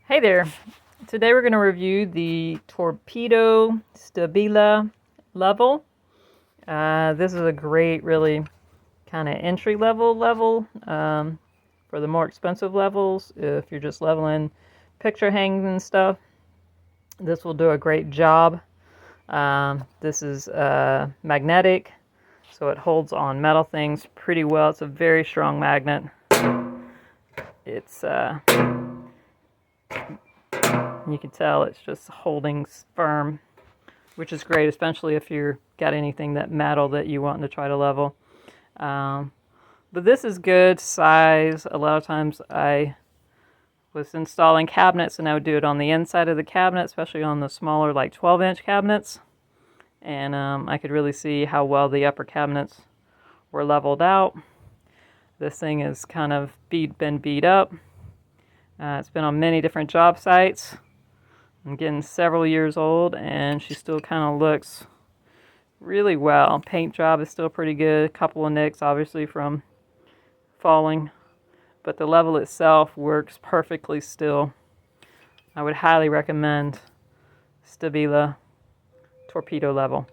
Hey there. Today we're going to review the Torpedo Stabila level. This is a great, really kind of entry level for the more expensive levels. If you're just leveling picture hangings and stuff, this will do a great job. This is magnetic, so it holds on metal things pretty well. It's a very strong magnet. It's you can tell it's just holding firm, which is great, especially if you've got anything that metal that you want to try to level. But this is good size. A lot of times I was installing cabinets and I would do it on the inside of the cabinet, especially on the smaller like 12-inch cabinets. And I could really see how well the upper cabinets were leveled out. This thing is kind of been beat up. It's been on many different job sites. I'm getting several years old and she still kind of looks really well. Paint job is still pretty good. A couple of nicks obviously from falling, but the level itself works perfectly still. I would highly recommend Stabila Torpedo level.